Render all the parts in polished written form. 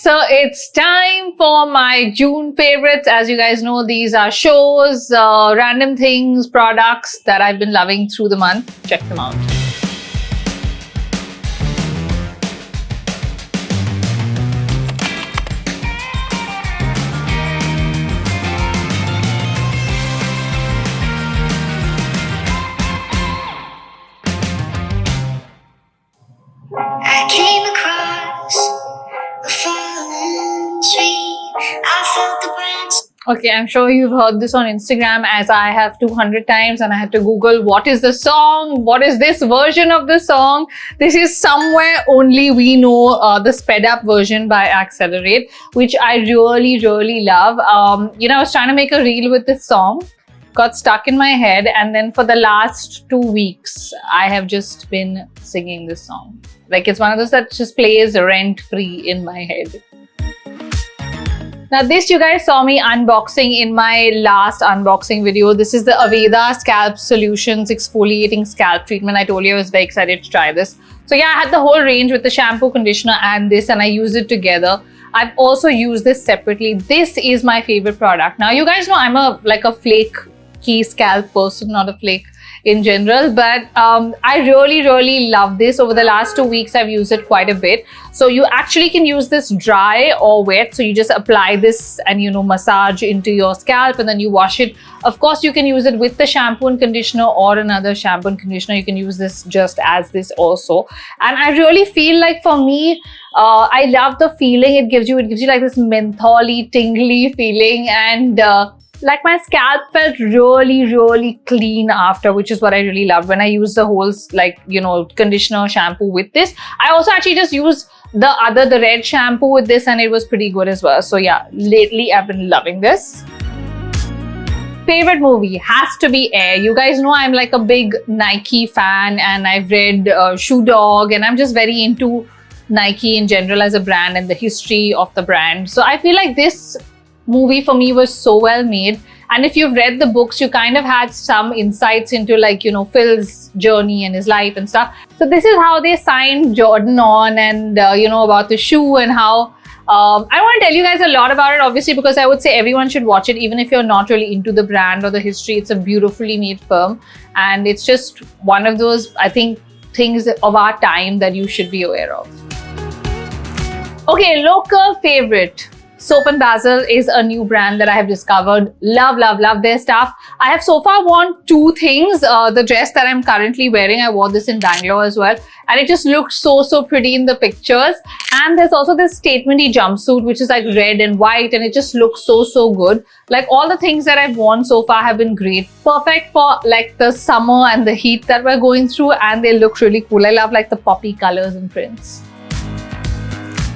So it's time for my June favorites. As you guys know, these are shows, random things, products that I've been loving through the month. Check them out. I came across a fallen tree. I felt the branch. Okay, I'm sure you've heard this on Instagram as I have 200 times, and I had to Google what is the song, what is this version of the song. This is Somewhere Only We Know, the sped up version by Accelerate, which I really love. I was trying to make a reel with this song, got stuck in my head, and then for the last 2 weeks, I have just been singing this song. Like, it's one of those that just plays rent-free in my head. Now this you guys saw me unboxing in my last unboxing video. This is the Aveda Scalp Solutions Exfoliating Scalp Treatment. I told you I was very excited to try this. So yeah, I had the whole range with the shampoo, conditioner and this, and I use it together. I've also used this separately. This is my favorite product. Now you guys know I'm a flaky scalp person, not a flake in general, but I really love this. Over the last 2 weeks I've used it quite a bit. So you actually can use this dry or wet, so you just apply this and massage into your scalp and then you wash it. Of course you can use it with the shampoo and conditioner or another shampoo and conditioner. You can use this just as this also, and I really feel like, for me, I love the feeling it gives you. It gives you like this mentholy tingly feeling, and like my scalp felt really clean after, which is what I really loved when I used the whole conditioner shampoo with this. I also actually just used the red shampoo with this, and it was pretty good as well. So yeah, lately I've been loving this. Favorite movie has to be Air. You guys know I'm like a big Nike fan, and I've read Shoe Dog, and I'm just very into Nike in general as a brand and the history of the brand. So I feel like this movie for me was so well made, and if you've read the books, you kind of had some insights into Phil's journey and his life and stuff. So this is how they signed Jordan on, and about the shoe, and how I don't want to tell you guys a lot about it, obviously, because I would say everyone should watch it, even if you're not really into the brand or the history. It's a beautifully made film, and it's just one of those, I think, things of our time that you should be aware of. Okay, local favorite. Soap and Basil is a new brand that I have discovered. Love their stuff. I have so far worn 2 things. The dress that I'm currently wearing, I wore this in Bangalore as well, and it just looked so pretty in the pictures. And there's also this statement-y jumpsuit, which is like red and white, and it just looks so good. Like, all the things that I've worn so far have been great. Perfect for like the summer and the heat that we're going through, and they look really cool. I love like the poppy colors and prints.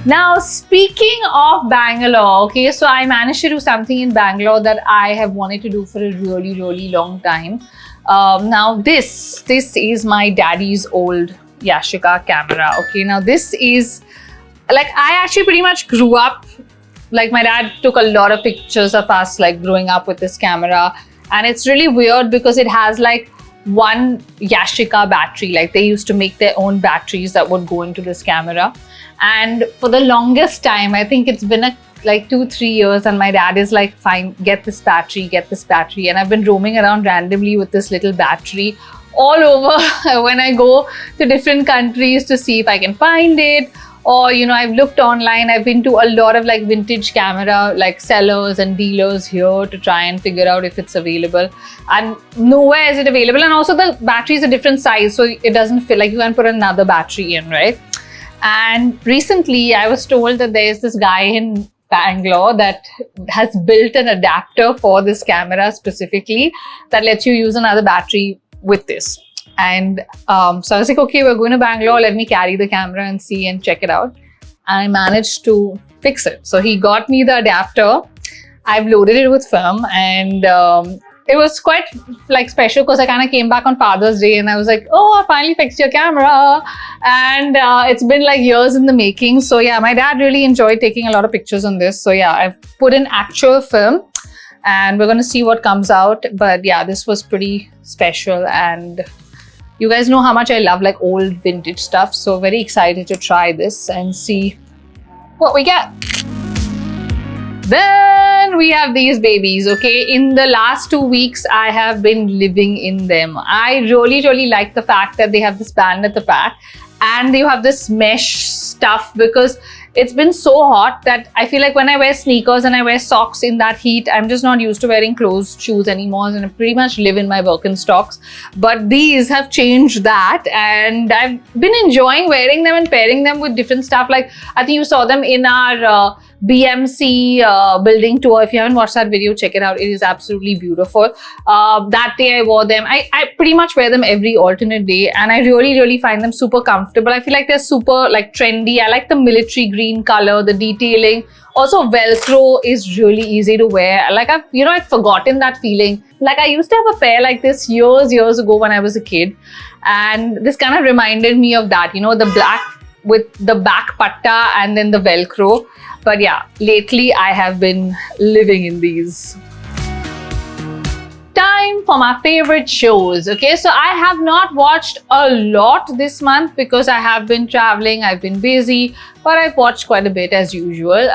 Now, speaking of Bangalore, okay, so I managed to do something in Bangalore that I have wanted to do for a really long time. Now, this is my daddy's old Yashica camera, okay. Now, this is, like, I actually pretty much grew up, like, my dad took a lot of pictures of us, like, growing up with this camera, and it's really weird because it has, like, one Yashica battery. Like, they used to make their own batteries that would go into this camera. And for the longest time, I think it's been like 2-3 years, and my dad is like, fine, get this battery. And I've been roaming around randomly with this little battery all over when I go to different countries to see if I can find it. Or, I've looked online. I've been to a lot of like vintage camera, like sellers and dealers here to try and figure out if it's available. And nowhere is it available. And also the battery is a different size, so it doesn't feel like you can put another battery in, right? And recently I was told that there's this guy in Bangalore that has built an adapter for this camera specifically that lets you use another battery with this. And so I was like, okay, we're going to Bangalore, let me carry the camera and see and check it out. And I managed to fix it. So he got me the adapter. I've loaded it with film, and it was quite like special because I kind of came back on Father's Day and I was like, oh, I finally fixed your camera. And it's been like years in the making. So yeah, my dad really enjoyed taking a lot of pictures on this. So yeah, I've put in actual film and we're going to see what comes out. But yeah, this was pretty special, and you guys know how much I love like old vintage stuff. So very excited to try this and see what we get. Then we have these babies, okay? In the last 2 weeks, I have been living in them. I really like the fact that they have this band at the back and you have this mesh stuff, because it's been so hot that I feel like when I wear sneakers and I wear socks in that heat, I'm just not used to wearing closed shoes anymore, and I pretty much live in my Birkenstocks. But these have changed that, and I've been enjoying wearing them and pairing them with different stuff. Like, I think you saw them in our BMC building tour. If you haven't watched that video, check it out. It is absolutely beautiful. That day I wore them. I pretty much wear them every alternate day, and I really find them super comfortable. I feel like they're super like trendy. I like the military green color, the detailing. Also, Velcro is really easy to wear. Like, I've forgotten that feeling. Like, I used to have a pair like this years ago when I was a kid, and this kind of reminded me of that, the black with the back patta and then the Velcro. But yeah, lately I have been living in these. Time for my favorite shows. Okay, so I have not watched a lot this month because I have been traveling, I've been busy, but I've watched quite a bit as usual.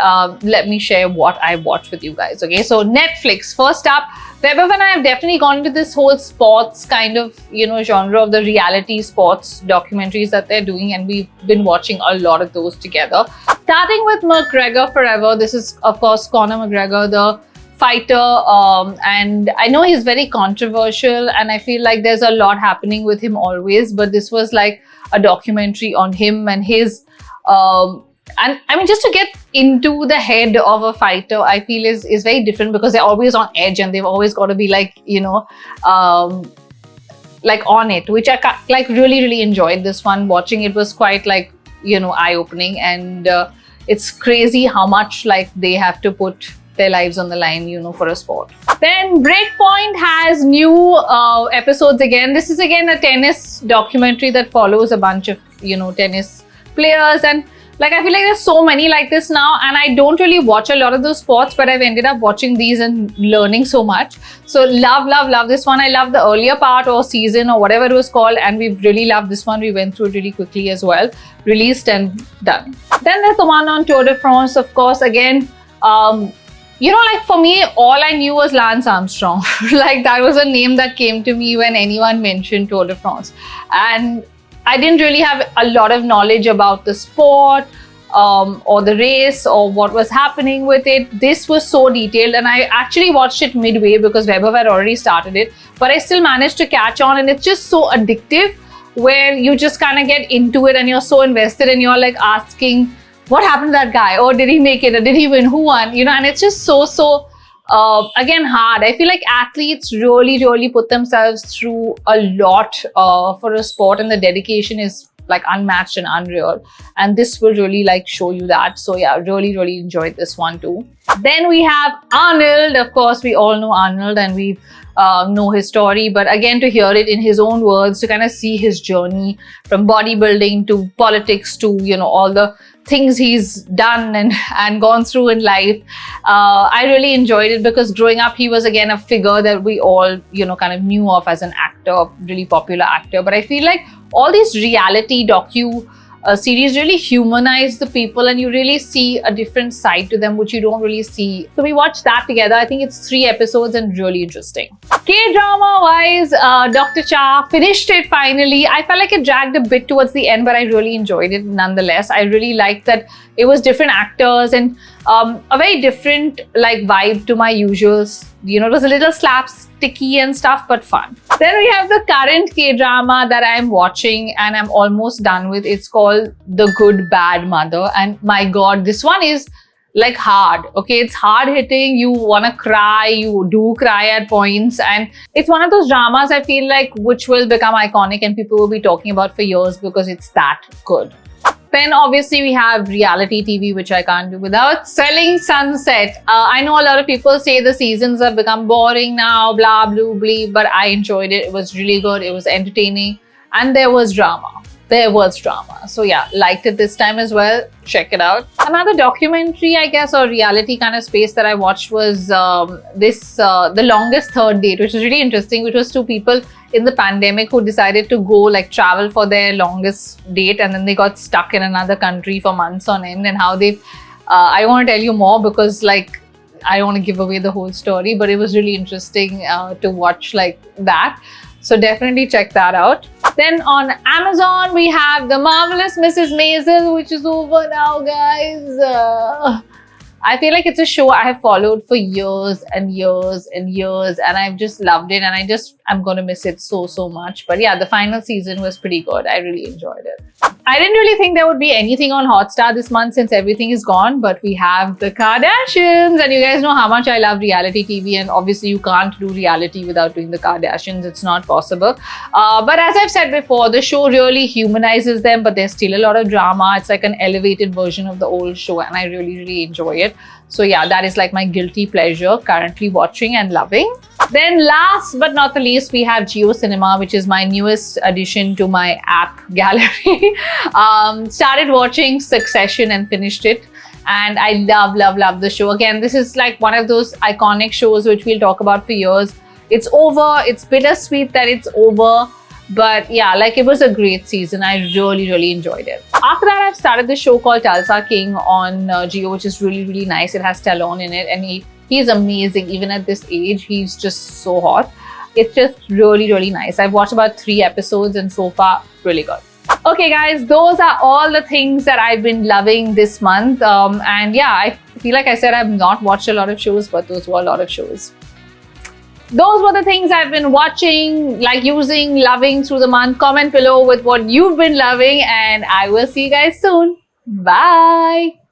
Let me share what I watched with you guys. Okay, so Netflix, first up. Weber and I have definitely gone into this whole sports kind of, genre of the reality sports documentaries that they're doing, and we've been watching a lot of those together. Starting with McGregor Forever. This is, of course, Conor McGregor, the fighter, and I know he's very controversial, and I feel like there's a lot happening with him always, but this was like a documentary on him and his and I mean, just to get into the head of a fighter, I feel is very different, because they're always on edge and they've always got to be like, like on it, which I like really enjoyed. This one, watching it was quite like, eye-opening, and it's crazy how much like they have to put their lives on the line, for a sport. Then Breakpoint has new episodes again. This is again a tennis documentary that follows a bunch of, tennis players, and like, I feel like there's so many like this now, and I don't really watch a lot of those sports, but I've ended up watching these and learning so much. So love this one. I love the earlier part or season or whatever it was called, and we've really loved this one. We went through it really quickly as well. Released and done. Then there's the one on Tour de France, of course. Again, like for me, all I knew was Lance Armstrong. Like, that was a name that came to me when anyone mentioned Tour de France. And I didn't really have a lot of knowledge about the sport or the race or what was happening with it. This was so detailed, and I actually watched it midway because Weber had already started it, but I still managed to catch on, and it's just so addictive, where you just kind of get into it and you're so invested and you're like asking, what happened to that guy? Or did he make it? Or did he win? Who won? And it's just so again, hard. I feel like athletes really put themselves through a lot for a sport, and the dedication is like unmatched and unreal, and this will really like show you that. So yeah, really enjoyed this one too. Then we have Arnold. Of course, we all know Arnold, and we know his story, but again, to hear it in his own words, to kind of see his journey from bodybuilding to politics to all the things he's done and gone through in life. I really enjoyed it, because growing up, he was again a figure that we all kind of knew of as an actor, really popular actor. But I feel like all these reality docu series really humanize the people, and you really see a different side to them which you don't really see. So we watched that together. I think it's 3 episodes and really interesting. K-drama wise, Dr. Cha, finished it finally. I felt like it dragged a bit towards the end, but I really enjoyed it nonetheless. I really liked that it was different actors and a very different like vibe to my usuals. It was a little slapsticky and stuff, but fun. Then we have the current K-drama that I'm watching and I'm almost done with. It's called The Good Bad Mother, and my god, this one is like hard. Okay, it's hard hitting. You want to cry, you do cry at points, and it's one of those dramas I feel like which will become iconic and people will be talking about for years because it's that good. Then obviously we have reality TV, which I can't do without. Selling Sunset. I know a lot of people say the seasons have become boring now, blah, blah, blah, but I enjoyed it. It was really good. It was entertaining, and there was drama. So yeah, liked it this time as well. Check it out. Another documentary, I guess, or reality kind of space that I watched was The Longest Third Date, which was really interesting, which was 2 people in the pandemic who decided to go like travel for their longest date, and then they got stuck in another country for months on end, and how they I don't want to tell you more because like I don't want to give away the whole story, but it was really interesting to watch like that. So definitely check that out. Then on Amazon, we have The Marvelous Mrs. Maisel, which is over now, guys. I feel like it's a show I have followed for years and years and years, and I've just loved it, and I'm gonna miss it so much. But yeah, the final season was pretty good. I really enjoyed it. I didn't really think there would be anything on Hotstar this month since everything is gone, but we have the Kardashians, and you guys know how much I love reality TV, and obviously you can't do reality without doing the Kardashians. It's not possible. But as I've said before, the show really humanizes them, but there's still a lot of drama. It's like an elevated version of the old show, and I really enjoy it. So yeah, that is like my guilty pleasure currently watching and loving. Then last but not the least, we have Jio Cinema, which is my newest addition to my app gallery. Started watching Succession and finished it. And I love the show. Again, this is like one of those iconic shows which we'll talk about for years. It's over. It's bittersweet that it's over. But yeah, like it was a great season. I really enjoyed it. After that, I've started this show called Tulsa King on Jio, which is really nice. It has Talon in it, and he's amazing. Even at this age, he's just so hot. It's just really nice. I've watched about 3 episodes, and so far, really good. Okay, guys, those are all the things that I've been loving this month. And yeah, I feel like I said I've not watched a lot of shows, but those were a lot of shows. Those were the things I've been watching, like using, loving through the month. Comment below with what you've been loving, and I will see you guys soon. Bye.